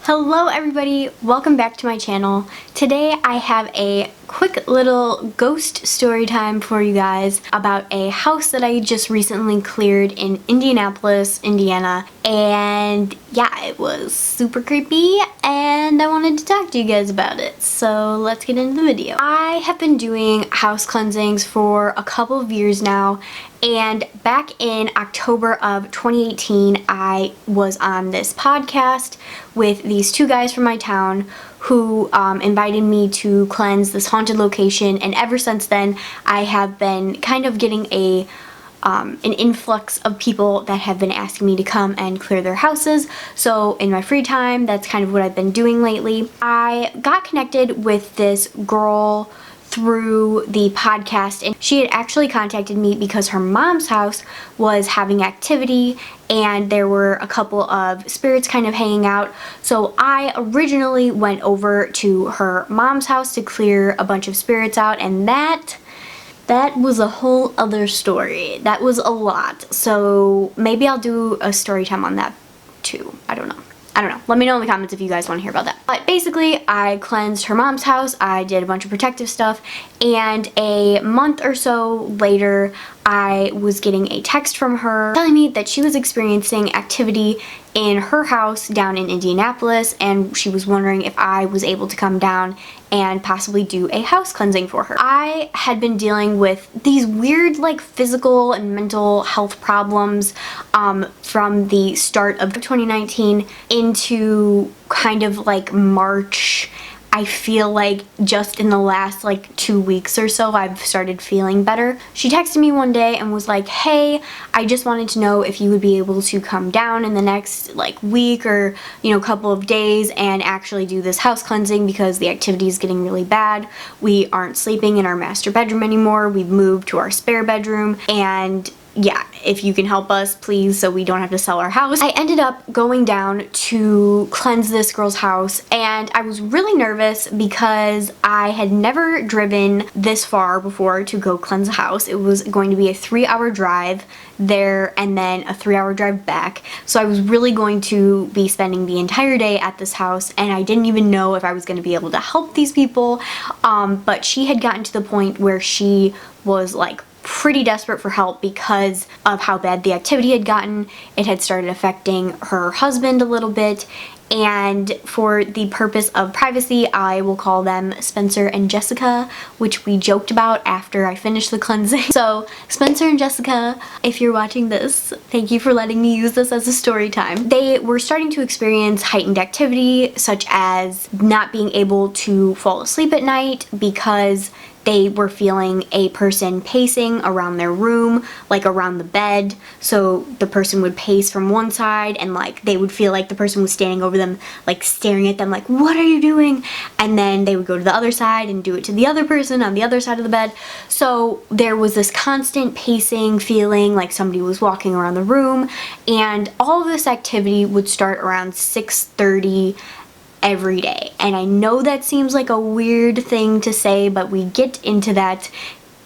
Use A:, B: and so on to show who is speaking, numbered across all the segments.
A: Hello everybody, welcome back to my channel. Today I have a quick little ghost story time for you guys about a house that I just recently cleared in Indianapolis, Indiana. And yeah, it was super creepy and I wanted to talk to you guys about it. So let's get into the video. I have been doing house cleansings for a couple of years now. And back in October of 2018, I was on this podcast with these two guys from my town who invited me to cleanse this haunted location, and ever since then I have been kind of getting an influx of people that have been asking me to come and clear their houses. So in my free time, that's kind of what I've been doing lately. I got connected with this girl through the podcast, and she had actually contacted me because her mom's house was having activity and there were a couple of spirits kind of hanging out. So I originally went over to her mom's house to clear a bunch of spirits out, and that was a whole other story. That was a lot. So maybe I'll do a story time on that too. I don't know. Let me know in the comments if you guys want to hear about that. But basically, I cleansed her mom's house. I did a bunch of protective stuff. And a month or so later, I was getting a text from her telling me that she was experiencing activity in her house down in Indianapolis, and she was wondering if I was able to come down and possibly do a house cleansing for her. I had been dealing with these weird like physical and mental health problems from the start of 2019 into kind of like March. I feel like just in the last like 2 weeks or so, I've started feeling better. She texted me one day and was like, hey, I just wanted to know if you would be able to come down in the next like week or, couple of days and actually do this house cleansing because the activity is getting really bad. We aren't sleeping in our master bedroom anymore. We've moved to our spare bedroom, and yeah, if you can help us, please, so we don't have to sell our house. I ended up going down to cleanse this girl's house, and I was really nervous because I had never driven this far before to go cleanse a house. It was going to be a 3-hour drive there and then a 3-hour drive back. So I was really going to be spending the entire day at this house, and I didn't even know if I was going to be able to help these people. But she had gotten to the point where she was like pretty desperate for help because of how bad the activity had gotten. It had started affecting her husband a little bit, and for the purpose of privacy, I will call them Spencer and Jessica, which we joked about after I finished the cleansing. So Spencer and Jessica, if you're watching this, thank you for letting me use this as a story time. They were starting to experience heightened activity, such as not being able to fall asleep at night because they were feeling a person pacing around their room, like around the bed. So the person would pace from one side and like they would feel like the person was standing over them, like staring at them like, what are you doing? And then they would go to the other side and do it to the other person on the other side of the bed. So there was this constant pacing feeling like somebody was walking around the room, and all of this activity would start around 6:30 every day. And I know that seems like a weird thing to say, but we get into that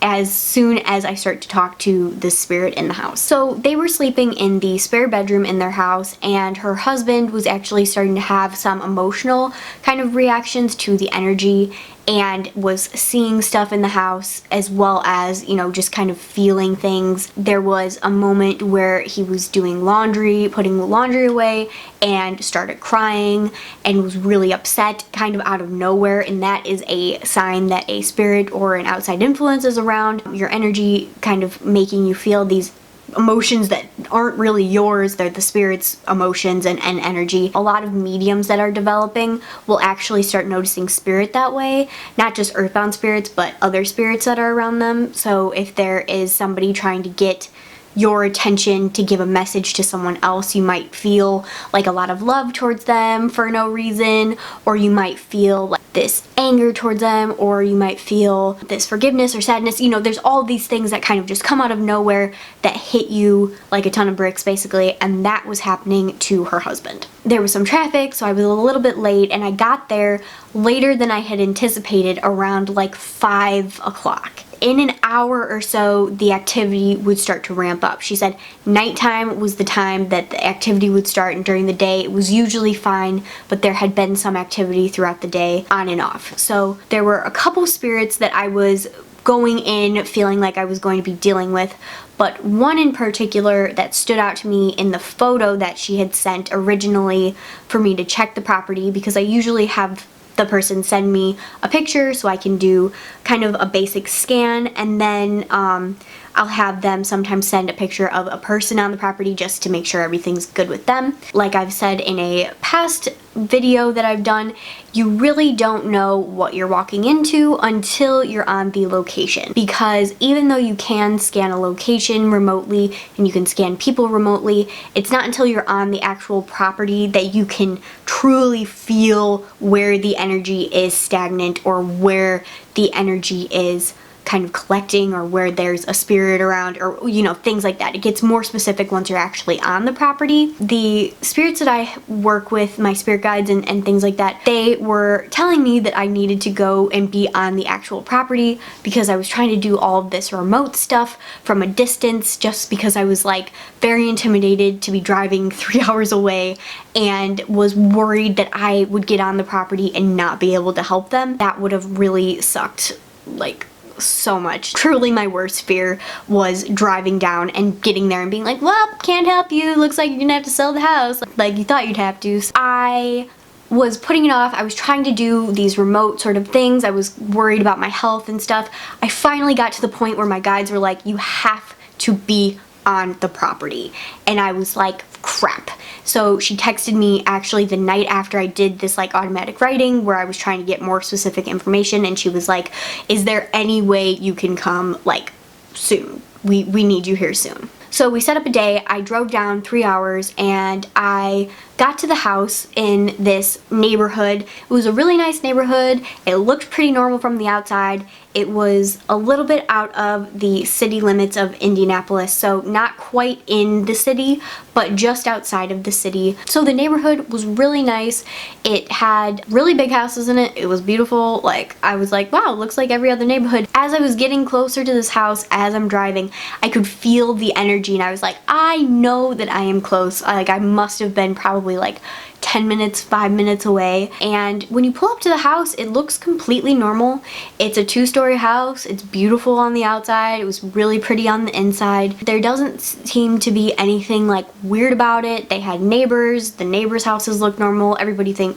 A: as soon as I start to talk to the spirit in the house. So they were sleeping in the spare bedroom in their house, and her husband was actually starting to have some emotional kind of reactions to the energy and was seeing stuff in the house, as well as, just kind of feeling things. There was a moment where he was doing laundry, putting the laundry away, and started crying and was really upset kind of out of nowhere, and that is a sign that a spirit or an outside influence is around. Your energy kind of making you feel these emotions that aren't really yours. They're the spirit's emotions and energy. A lot of mediums that are developing will actually start noticing spirit that way, not just earthbound spirits, but other spirits that are around them. So if there is somebody trying to get your attention to give a message to someone else, you might feel like a lot of love towards them for no reason, or you might feel like this anger towards them, or you might feel this forgiveness or sadness. There's all these things that kind of just come out of nowhere that hit you like a ton of bricks basically, and that was happening to her husband. There was some traffic, so I was a little bit late, and I got there later than I had anticipated, around like 5 o'clock. in an hour or so, the activity would start to ramp up. She said nighttime was the time that the activity would start, and during the day it was usually fine, but there had been some activity throughout the day on and off. So there were a couple spirits that I was going in feeling like I was going to be dealing with, but one in particular that stood out to me in the photo that she had sent originally for me to check the property, because I usually have the person send me a picture so I can do kind of a basic scan, and then I'll have them sometimes send a picture of a person on the property just to make sure everything's good with them. Like I've said in a past video that I've done, you really don't know what you're walking into until you're on the location, because even though you can scan a location remotely and you can scan people remotely, it's not until you're on the actual property that you can truly feel where the energy is stagnant or where the energy is kind of collecting, or where there's a spirit around, or you know, things like that. It gets more specific once you're actually on the property. The spirits that I work with, my spirit guides and things like that, they were telling me that I needed to go and be on the actual property, because I was trying to do all of this remote stuff from a distance, just because I was like very intimidated to be driving 3 hours away and was worried that I would get on the property and not be able to help them. That would have really sucked, like, so much. Truly my worst fear was driving down and getting there and being like, well, can't help you, looks like you're gonna have to sell the house like you thought you'd have to. So I was putting it off. I was trying to do these remote sort of things. I was worried about my health and stuff. I finally got to the point where my guides were like, you have to be on the property, and I was like, crap. So she texted me actually the night after I did this like automatic writing where I was trying to get more specific information, and she was like, is there any way you can come like soon? We need you here soon. So we set up a day. I drove down 3 hours and I got to the house in this neighborhood. It was a really nice neighborhood. It looked pretty normal from the outside. It was a little bit out of the city limits of Indianapolis, so not quite in the city, but just outside of the city. So the neighborhood was really nice. It had really big houses in it. It was beautiful. Like, I was like, wow, looks like every other neighborhood. As I was getting closer to this house, as I'm driving, I could feel the energy, and I was like, I know that I am close. Like, I must have been probably like 10 minutes, 5 minutes away. And when you pull up to the house, it looks completely normal. It's a 2-story house. It's beautiful on the outside. It was really pretty on the inside. There doesn't seem to be anything like weird about it. They had neighbors. The neighbors' houses looked normal. Everything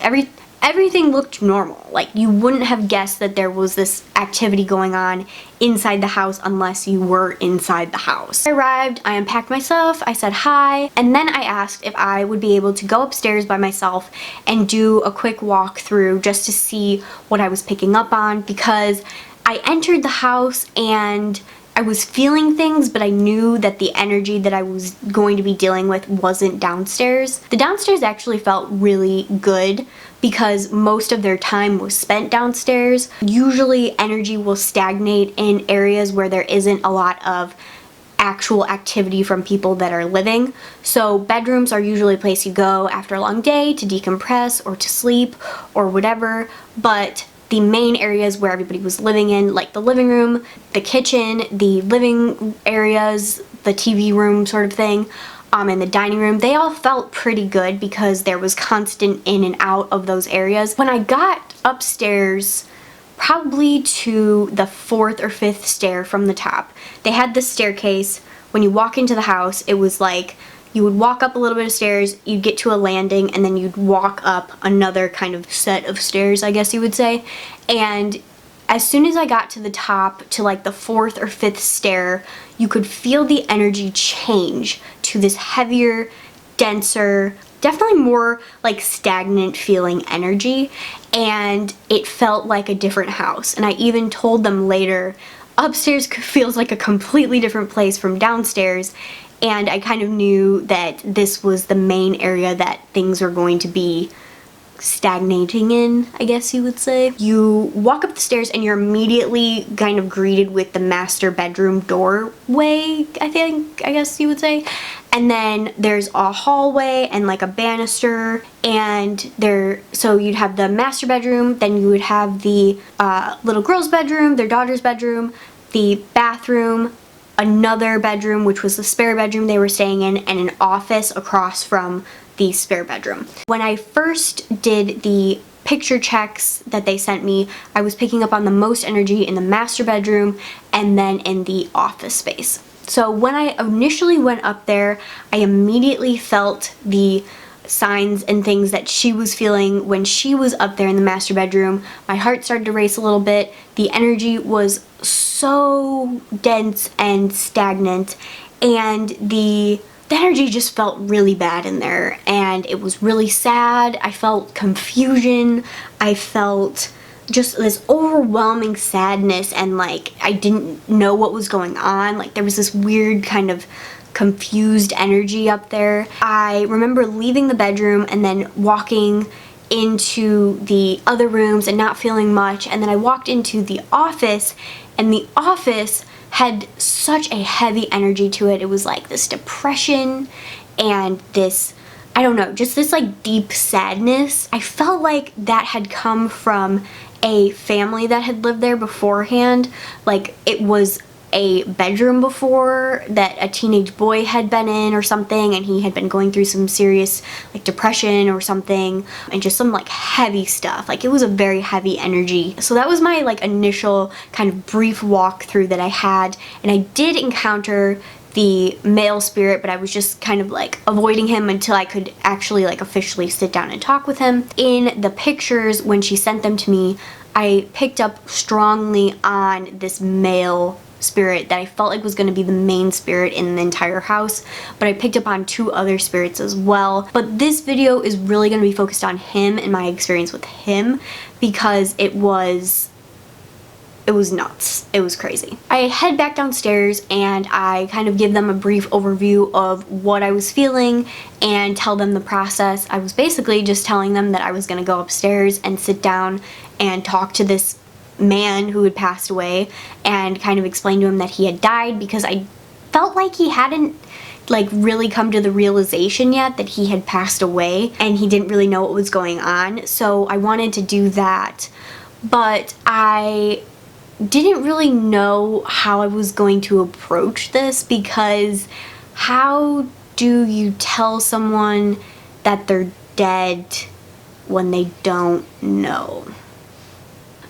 A: looked normal. Like, you wouldn't have guessed that there was this activity going on inside the house unless you were inside the house. I arrived, I unpacked my stuff, I said hi, and then I asked if I would be able to go upstairs by myself and do a quick walk through just to see what I was picking up on, because I entered the house and I was feeling things, but I knew that the energy that I was going to be dealing with wasn't downstairs. The downstairs actually felt really good because most of their time was spent downstairs. Usually energy will stagnate in areas where there isn't a lot of actual activity from people that are living. So bedrooms are usually a place you go after a long day to decompress or to sleep or whatever, but the main areas where everybody was living in, like the living room, the kitchen, the living areas, the TV room sort of thing, and the dining room, they all felt pretty good because there was constant in and out of those areas. When I got upstairs, probably to the 4th or 5th stair from the top, they had this staircase. When you walk into the house, it was like you would walk up a little bit of stairs, you'd get to a landing, and then you'd walk up another kind of set of stairs, I guess you would say. And as soon as I got to the top, to like the 4th or 5th stair, you could feel the energy change to this heavier, denser, definitely more like stagnant feeling energy, and it felt like a different house. And I even told them later, upstairs feels like a completely different place from downstairs, and I kind of knew that this was the main area that things were going to be stagnating in, I guess you would say. You walk up the stairs and you're immediately kind of greeted with the master bedroom doorway, I guess you would say. And then there's a hallway and like a banister, and so you'd have the master bedroom, then you would have the little girl's bedroom, their daughter's bedroom, the bathroom, another bedroom, which was the spare bedroom they were staying in, and an office across from the spare bedroom. When I first did the picture checks that they sent me, I was picking up on the most energy in the master bedroom and then in the office space. So when I initially went up there, I immediately felt the signs and things that she was feeling when she was up there in the master bedroom. My heart started to race a little bit. The energy was so dense and stagnant, and the energy just felt really bad in there, and it was really sad. I felt confusion. I felt just this overwhelming sadness, and like I didn't know what was going on. Like there was this weird kind of confused energy up there. I remember leaving the bedroom and then walking into the other rooms and not feeling much, and then I walked into the office, and the office had such a heavy energy to it. It was like this depression and this, I don't know, just this like deep sadness. I felt like that had come from a family that had lived there beforehand. Like it was a bedroom before that a teenage boy had been in or something, and he had been going through some serious like depression or something, and just some like heavy stuff. Like it was a very heavy energy. So that was my like initial kind of brief walkthrough that I had, and I did encounter the male spirit, but I was just kind of like avoiding him until I could actually like officially sit down and talk with him. In the pictures when she sent them to me, I picked up strongly on this male spirit that I felt like was going to be the main spirit in the entire house, but I picked up on 2 other spirits as well. But this video is really going to be focused on him and my experience with him, because it was nuts. It was crazy. I head back downstairs and I kind of give them a brief overview of what I was feeling and tell them the process. I was basically just telling them that I was going to go upstairs and sit down and talk to this man who had passed away, and kind of explain to him that he had died, because I felt like he hadn't like really come to the realization yet that he had passed away, and he didn't really know what was going on. So I wanted to do that, but I didn't really know how I was going to approach this, because how do you tell someone that they're dead when they don't know?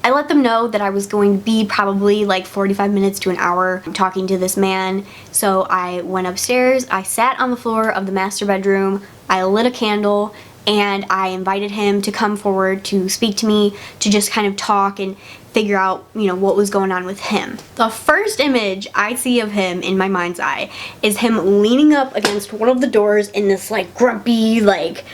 A: I let them know that I was going to be probably like 45 minutes to an hour talking to this man. So I went upstairs, I sat on the floor of the master bedroom, I lit a candle, and I invited him to come forward to speak to me, to just kind of talk and figure out, you know, what was going on with him. The first image I see of him in my mind's eye is him leaning up against one of the doors in this like grumpy, like,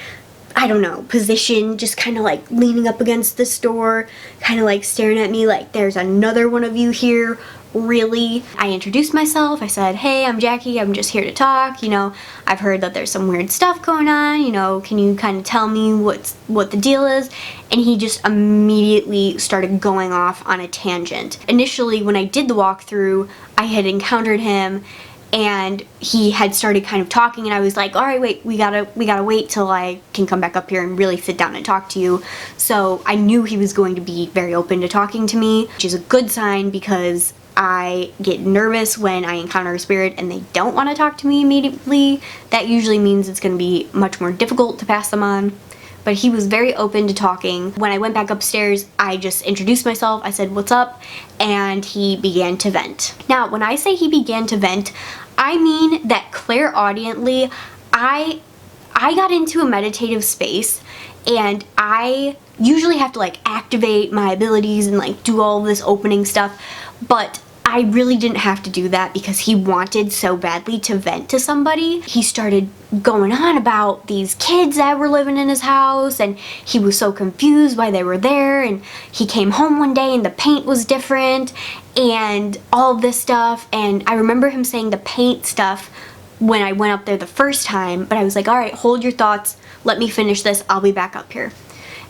A: I don't know, position, just kind of like leaning up against this door, kind of like staring at me like, there's another one of you here, really? I introduced myself. I said, hey, I'm Jackie, I'm just here to talk, you know, I've heard that there's some weird stuff going on, you know, can you kind of tell me what the deal is? And he just immediately started going off on a tangent. Initially, when I did the walkthrough, I had encountered him and he had started kind of talking, and I was like, all right, wait, we gotta wait till I can come back up here and really sit down and talk to you. So I knew he was going to be very open to talking to me, which is a good sign, because I get nervous when I encounter a spirit and they don't want to talk to me immediately. That usually means it's going to be much more difficult to pass them on. But he was very open to talking. When I went back upstairs, I just introduced myself, I said, what's up? And he began to vent. Now, when I say he began to vent, I mean that clairaudiently, I got into a meditative space, and I usually have to like activate my abilities and like do all this opening stuff, but I really didn't have to do that because he wanted so badly to vent to somebody. He started going on about these kids that were living in his house, and he was so confused why they were there, and he came home one day and the paint was different and all this stuff. And I remember him saying the paint stuff when I went up there the first time, but I was like, all right, hold your thoughts, let me finish this, I'll be back up here.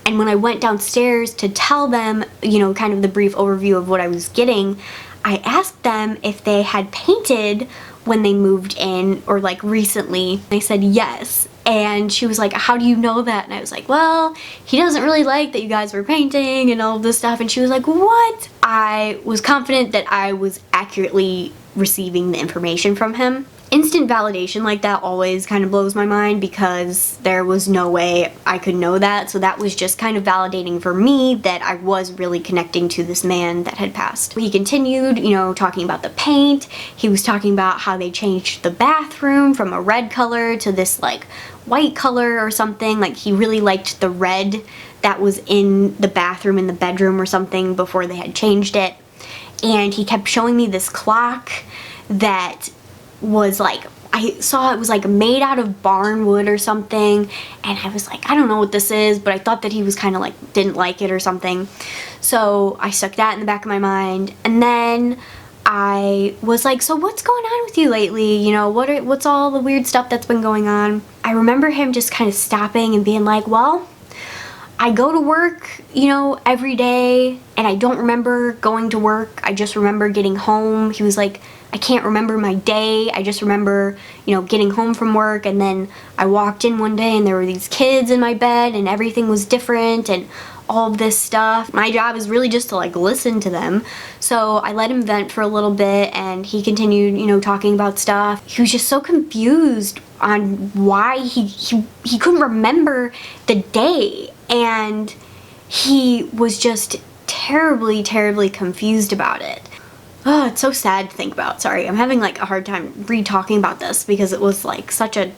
A: And when I went downstairs to tell them, you know, kind of the brief overview of what I was getting, I asked them if they had painted when they moved in or like recently. They said yes. And she was like, how do you know that? And I was like, well, he doesn't really like that you guys were painting and all of this stuff. And she was like, what? I was confident that I was accurately receiving the information from him. Instant validation like that always kind of blows my mind because there was no way I could know that. So that was just kind of validating for me that I was really connecting to this man that had passed. He continued, you know, talking about the paint. He was talking about how they changed the bathroom from a red color to this like white color or something. Like he really liked the red that was in the bathroom in the bedroom or something before they had changed it. And he kept showing me this clock that was like, I saw it was like made out of barn wood or something, and I was like, I don't know what this is, but I thought that he was kind of like didn't like it or something. So I stuck that in the back of my mind, and then I was like, so what's going on with you lately? You know, what's all the weird stuff that's been going on? I remember him just kind of stopping and being like, well, I go to work, you know, every day, and I don't remember going to work. I just remember getting home. He was like, I can't remember my day. I just remember, you know, getting home from work, and then I walked in one day and there were these kids in my bed and everything was different and all of this stuff. My job is really just to like listen to them. So I let him vent for a little bit, and he continued, you know, talking about stuff. He was just so confused on why he couldn't remember the day, and he was just terribly, terribly confused about it. Oh, it's so sad to think about. Sorry, I'm having like a hard time re-talking about this because it was like it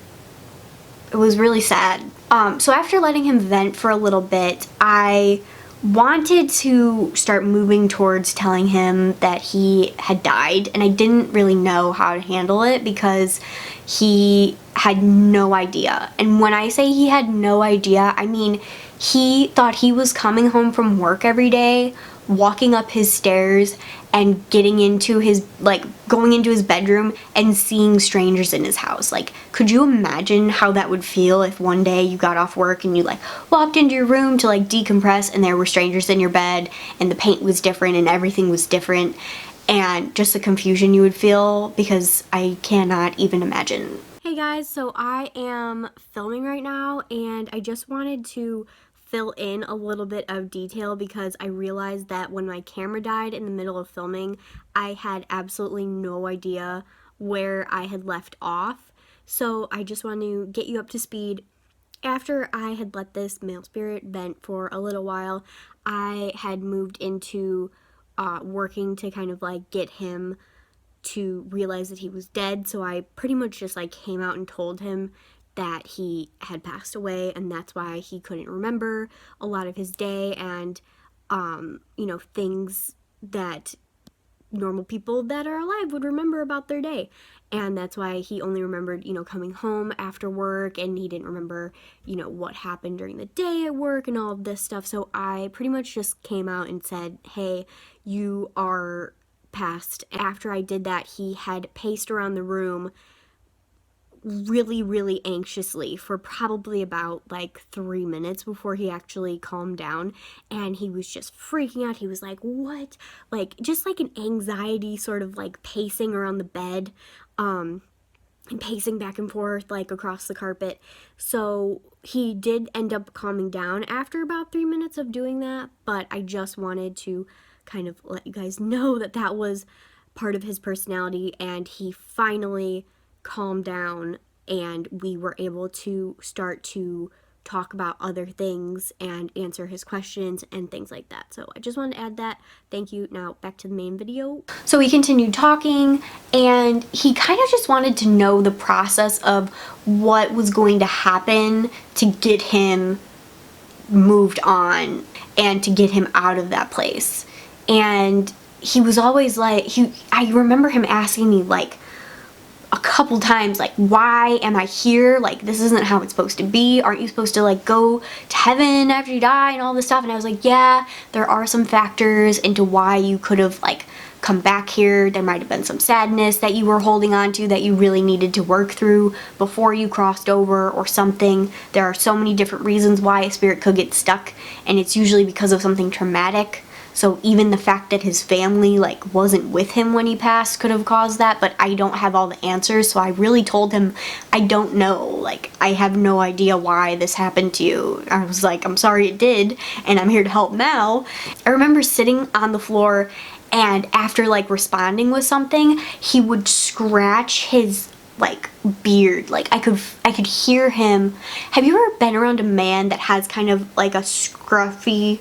A: was really sad. So after letting him vent for a little bit, I wanted to start moving towards telling him that he had died, and I didn't really know how to handle it because he had no idea. And when I say he had no idea, I mean he thought he was coming home from work every day, walking up his stairs and getting into his, like, going into his bedroom and seeing strangers in his house. Like, could you imagine how that would feel if one day you got off work and you, like, walked into your room to, like, decompress and there were strangers in your bed and the paint was different and everything was different, and just the confusion you would feel? Because I cannot even imagine. Hey guys, so I am filming right now, and I just wanted to fill in a little bit of detail because I realized that when my camera died in the middle of filming, I had absolutely no idea where I had left off. So I just want to get you up to speed. After I had let this male spirit vent for a little while, I had moved into working to kind of like get him to realize that he was dead. So I pretty much just like came out and told him that he had passed away, and that's why he couldn't remember a lot of his day and you know, things that normal people that are alive would remember about their day. And that's why he only remembered, you know, coming home after work, and he didn't remember, you know, what happened during the day at work and all of this stuff. So I pretty much just came out and said, hey, you are passed. After I did that, he had paced around the room really, really anxiously for probably about like 3 minutes before he actually calmed down, and he was just freaking out. He was like, what? Like, just like an anxiety sort of like pacing around the bed, and pacing back and forth like across the carpet. So he did end up calming down after about 3 minutes of doing that, but I just wanted to kind of let you guys know that that was part of his personality, and he finally calm down, and we were able to start to talk about other things and answer his questions and things like that. So I just wanted to add that. Thank you. Now back to the main video. So we continued talking, and he kind of just wanted to know the process of what was going to happen to get him moved on and to get him out of that place. And he was always like, I remember him asking me like a couple times, like, why am I here? Like, this isn't how it's supposed to be. Aren't you supposed to like go to heaven after you die and all this stuff? And I was like, yeah, there are some factors into why you could have like come back here. There might have been some sadness that you were holding on to that you really needed to work through before you crossed over or something. There are so many different reasons why a spirit could get stuck, and it's usually because of something traumatic. So even the fact that his family like wasn't with him when he passed could have caused that, but I don't have all the answers. So I really told him, I don't know, like I have no idea why this happened to you. I was like, I'm sorry it did, and I'm here to help now. I remember sitting on the floor, and after like responding with something, he would scratch his like beard. Like I could hear him. Have you ever been around a man that has kind of like a scruffy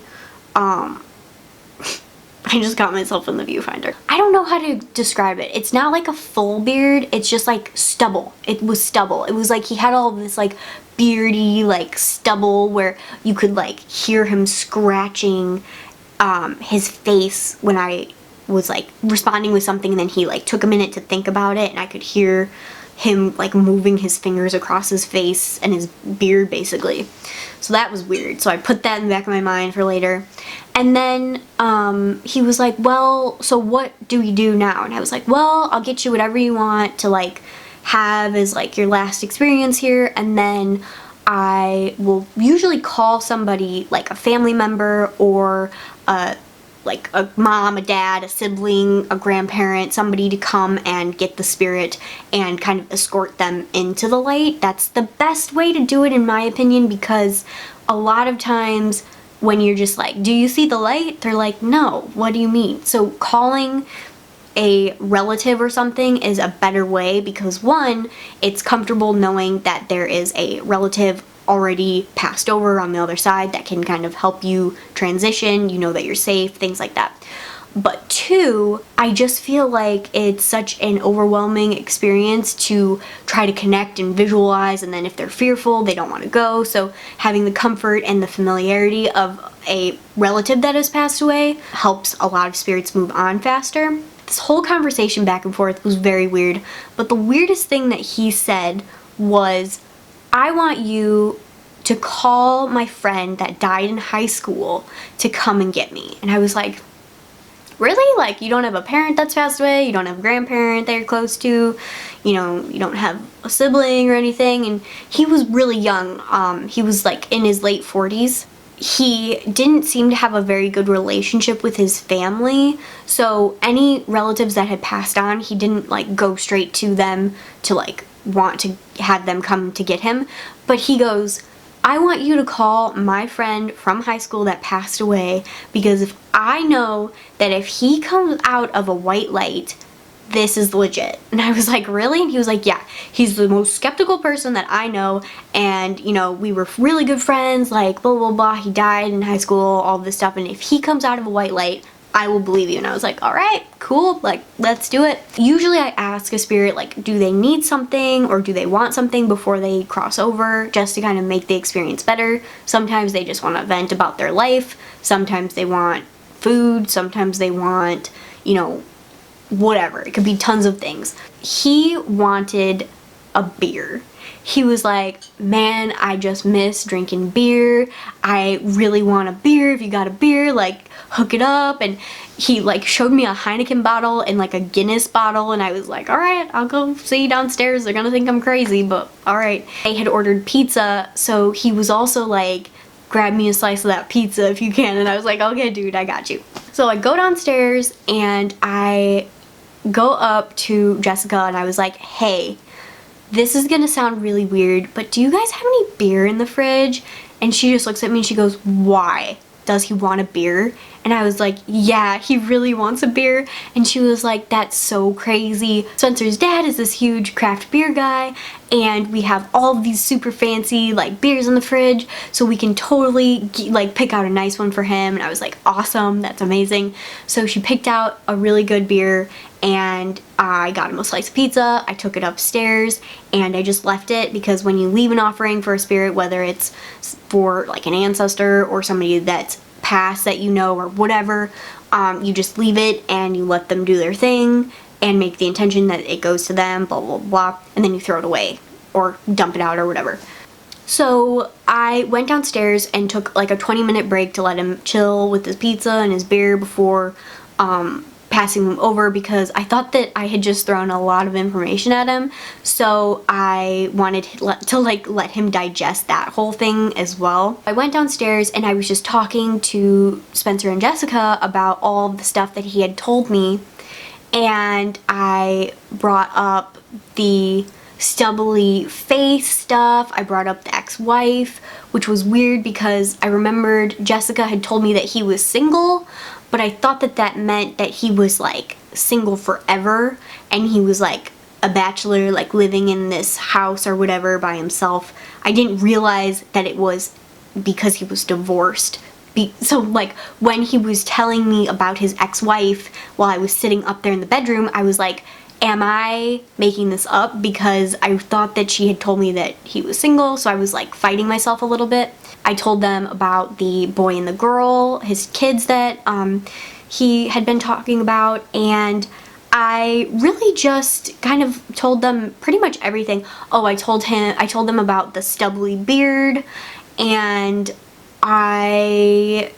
A: I just got myself in the viewfinder. I don't know how to describe it. It's not like a full beard, it's just like stubble. It was stubble. It was like he had all this like beardy like stubble where you could like hear him scratching his face when I was like responding with something, and then he like took a minute to think about it, and I could hear him like moving his fingers across his face and his beard basically. So that was weird. So I put that in the back of my mind for later. And then he was like, well, so what do we do now? And I was like, well, I'll get you whatever you want to like have as like your last experience here, and then I will usually call somebody like a family member or like a mom, a dad, a sibling, a grandparent, somebody to come and get the spirit and kind of escort them into the light. That's the best way to do it in my opinion, because a lot of times when you're just like, do you see the light? They're like, no, what do you mean? So calling a relative or something is a better way, because one, it's comfortable knowing that there is a relative already passed over on the other side that can kind of help you transition, you know that you're safe, things like that. But two, I just feel like it's such an overwhelming experience to try to connect and visualize, and then if they're fearful, they don't want to go. So having the comfort and the familiarity of a relative that has passed away helps a lot of spirits move on faster. This whole conversation back and forth was very weird, but the weirdest thing that he said was, I want you to call my friend that died in high school to come and get me. And I was like, really? Like, you don't have a parent that's passed away? You don't have a grandparent that you're close to? You know, you don't have a sibling or anything? And he was really young. He was like in his late 40s. He didn't seem to have a very good relationship with his family, so any relatives that had passed on, he didn't like go straight to them to like want to have them come to get him. But he goes, I want you to call my friend from high school that passed away, because if I know that if he comes out of a white light, this is legit. And I was like, really? And he was like, yeah, he's the most skeptical person that I know, and you know, we were really good friends, like blah blah blah, he died in high school, all this stuff, and if he comes out of a white light, I will believe you. And I was like, all right, cool, like let's do it. Usually I ask a spirit like, do they need something or do they want something before they cross over, just to kind of make the experience better. Sometimes they just want to vent about their life, sometimes they want food, sometimes they want, you know, whatever. It could be tons of things. He wanted a beer. He was like, man, I just miss drinking beer. I really want a beer. If you got a beer, like hook it up. And he like showed me a Heineken bottle and like a Guinness bottle, and I was like, all right, I'll go see you downstairs. They're gonna think I'm crazy, but all right. I had ordered pizza, so he was also like, grab me a slice of that pizza if you can. And I was like, okay dude, I got you. So I go downstairs and I go up to Jessica and I was like, hey, this is gonna sound really weird, but do you guys have any beer in the fridge? And she just looks at me and she goes, why? Does he want a beer? And I was like, yeah, he really wants a beer. And she was like, that's so crazy. Spencer's dad is this huge craft beer guy, and we have all of these super fancy like beers in the fridge, so we can totally like pick out a nice one for him. And I was like, awesome, that's amazing. So she picked out a really good beer, and I got him a slice of pizza. I took it upstairs and I just left it, because when you leave an offering for a spirit, whether it's for like an ancestor or somebody that's passed that you know or whatever, you just leave it and you let them do their thing and make the intention that it goes to them, blah blah blah, and then you throw it away or dump it out or whatever. So I went downstairs and took like a 20-minute break to let him chill with his pizza and his beer before passing them over because I thought that I had just thrown a lot of information at him, so I wanted to let him digest that whole thing as well. I went downstairs and I was just talking to Spencer and Jessica about all the stuff that he had told me, and I brought up the stubbly face stuff. I brought up the ex-wife, which was weird because I remembered Jessica had told me that he was single, but I thought that that meant that he was like single forever and he was like a bachelor, like living in this house or whatever by himself. I didn't realize that it was because he was divorced. So like when he was telling me about his ex-wife while I was sitting up there in the bedroom, I was like, am I making this up? Because I thought that she had told me that he was single, so I was like fighting myself a little bit. I told them about the boy and the girl, his kids that he had been talking about, and I really just kind of told them pretty much everything. Oh, I told them about the stubbly beard, and yeah,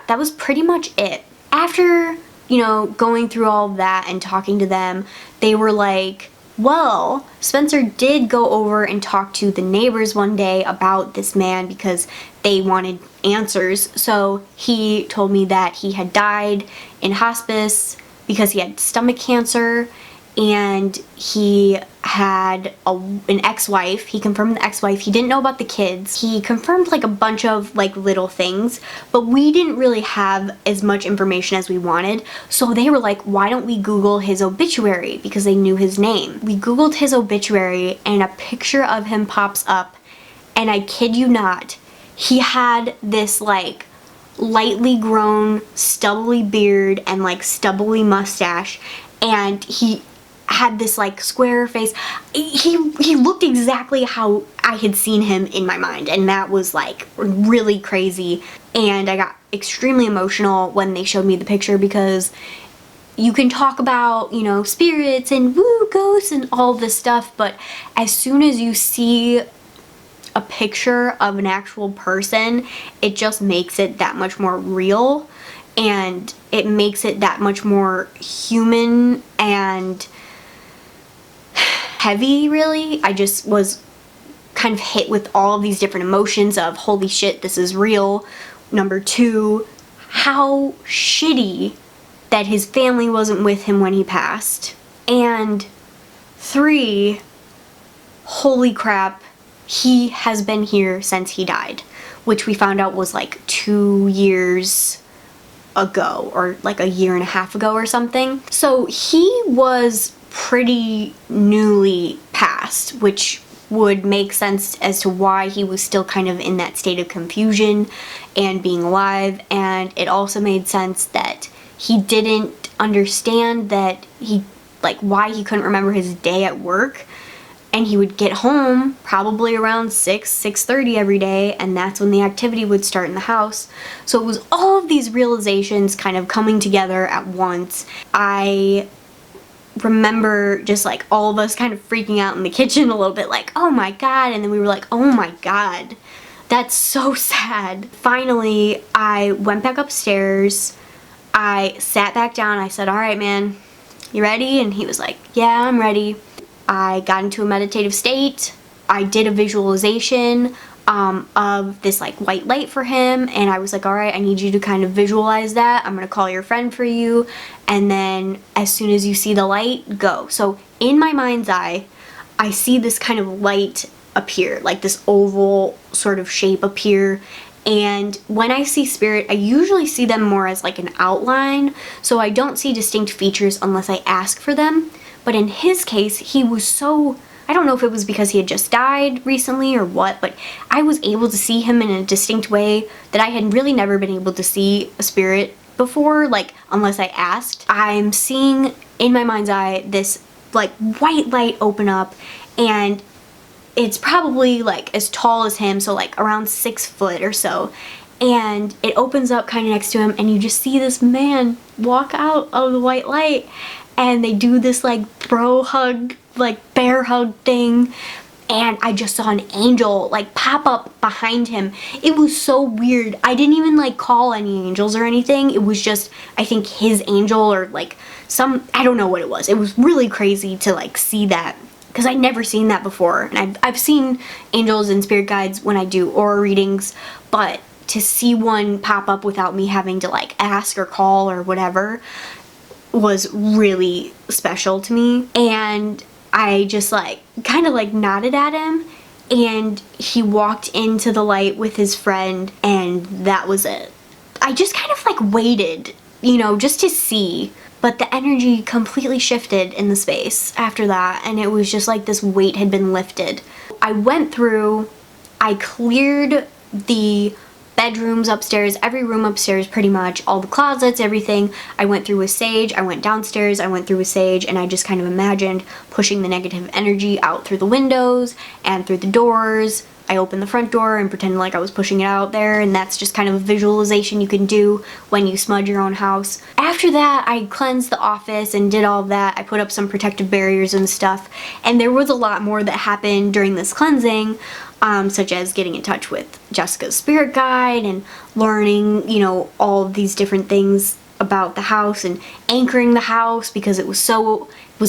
A: that was pretty much it. After, you know, going through all of that and talking to them, they were like, well, Spencer did go over and talk to the neighbors one day about this man because they wanted answers. So he told me that he had died in hospice because he had stomach cancer, and he had an ex-wife. He confirmed the ex-wife. He didn't know about the kids. He confirmed like a bunch of like little things, but we didn't really have as much information as we wanted. So they were like, why don't we Google his obituary? Because they knew his name. We Googled his obituary and a picture of him pops up, and I kid you not, he had this like lightly grown stubbly beard and like stubbly mustache, and he had this like square face. He looked exactly how I had seen him in my mind, and that was like really crazy. And I got extremely emotional when they showed me the picture, because you can talk about, you know, spirits and woo ghosts and all this stuff, but as soon as you see a picture of an actual person, it just makes it that much more real, and it makes it that much more human and heavy, really. I just was kind of hit with all of these different emotions of, holy shit, this is real. Number two, how shitty that his family wasn't with him when he passed. And three, holy crap, he has been here since he died, which we found out was like 2 years ago, or like a year and a half ago or something. So he was pretty newly passed, which would make sense as to why he was still kind of in that state of confusion and being alive. And it also made sense that he didn't understand that why he couldn't remember his day at work, and he would get home probably around 6:30 every day, and that's when the activity would start in the house. So it was all of these realizations kind of coming together at once. I remember just like all of us kind of freaking out in the kitchen a little bit, like, oh my god, and then we were like, oh my god, that's so sad. Finally, I went back upstairs, I sat back down, I said, all right, man, you ready? And he was like, yeah, I'm ready. I got into a meditative state. I did a visualization of this like white light for him, and I was like, all right, I need you to kind of visualize that. I'm gonna call your friend for you, and then as soon as you see the light, go. So in my mind's eye, I see this kind of light appear, like this oval sort of shape appear. And when I see spirit, I usually see them more as like an outline, so I don't see distinct features unless I ask for them. But in his case, he was so, I don't know if it was because he had just died recently or what, but I was able to see him in a distinct way that I had really never been able to see a spirit before, like, unless I asked. I'm seeing in my mind's eye this like white light open up, and it's probably like as tall as him, so like around 6 foot or so. And it opens up kind of next to him, and you just see this man walk out of the white light, and they do this like bro hug, like bear hug thing, and I just saw an angel like pop up behind him. It was so weird. I didn't even like call any angels or anything. It was just, I think, his angel or like I don't know what it was. It was really crazy to like see that, because I'd never seen that before. And I've seen angels and spirit guides when I do aura readings, but to see one pop up without me having to like ask or call or whatever was really special to me. And I just like kind of like nodded at him, and he walked into the light with his friend, and that was it. I just kind of like waited, you know, just to see, but the energy completely shifted in the space after that, and it was just like this weight had been lifted. I went through, I cleared the bedrooms upstairs, every room upstairs pretty much, all the closets, everything. I went through with sage, I went downstairs, I went through with sage, and I just kind of imagined pushing the negative energy out through the windows and through the doors. I opened the front door and pretended like I was pushing it out there, and that's just kind of a visualization you can do when you smudge your own house. After that, I cleansed the office and did all of that. I put up some protective barriers and stuff, and there was a lot more that happened during this cleansing, such as getting in touch with Jessica's spirit guide and learning, you know, all of these different things about the house and anchoring the house, because it was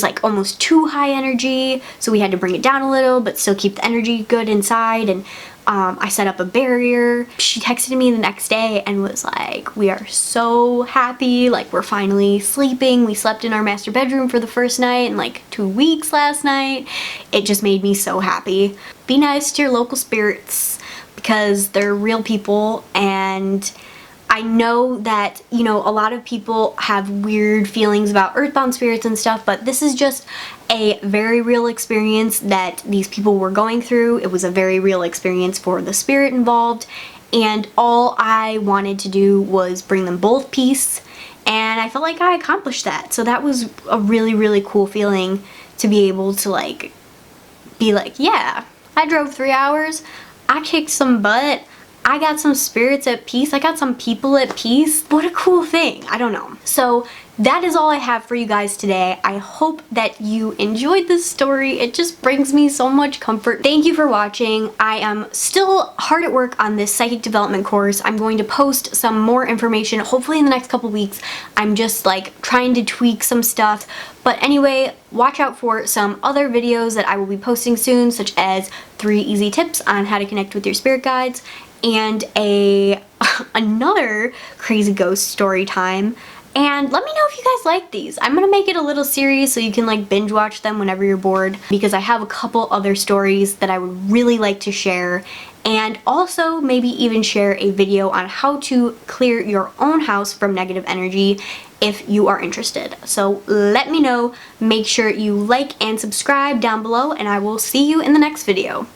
A: like almost too high energy, so we had to bring it down a little but still keep the energy good inside. And I set up a barrier. She texted me the next day and was like, we are so happy, like we're finally sleeping. We slept in our master bedroom for the first night in like 2 weeks last night. It just made me so happy. Be nice to your local spirits, because they're real people, and I know that, you know, a lot of people have weird feelings about earthbound spirits and stuff, but this is just a very real experience that these people were going through. It was a very real experience for the spirit involved, and all I wanted to do was bring them both peace, and I felt like I accomplished that. So that was a really, really cool feeling to be able to like be like, yeah, I drove 3 hours, I kicked some butt, I got some spirits at peace, I got some people at peace. What a cool thing. I don't know. So that is all I have for you guys today. I hope that you enjoyed this story. It just brings me so much comfort. Thank you for watching. I am still hard at work on this psychic development course. I'm going to post some more information hopefully in the next couple weeks. I'm just like trying to tweak some stuff. But anyway, watch out for some other videos that I will be posting soon, such as 3 easy tips on how to connect with your spirit guides, and another crazy ghost story time. And let me know if you guys like these. I'm gonna make it a little series so you can like binge watch them whenever you're bored, because I have a couple other stories that I would really like to share, and also maybe even share a video on how to clear your own house from negative energy if you are interested. So let me know. Make sure you like and subscribe down below, and I will see you in the next video.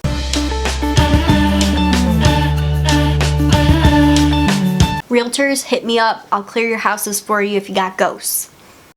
A: Realtors, hit me up. I'll clear your houses for you if you got ghosts.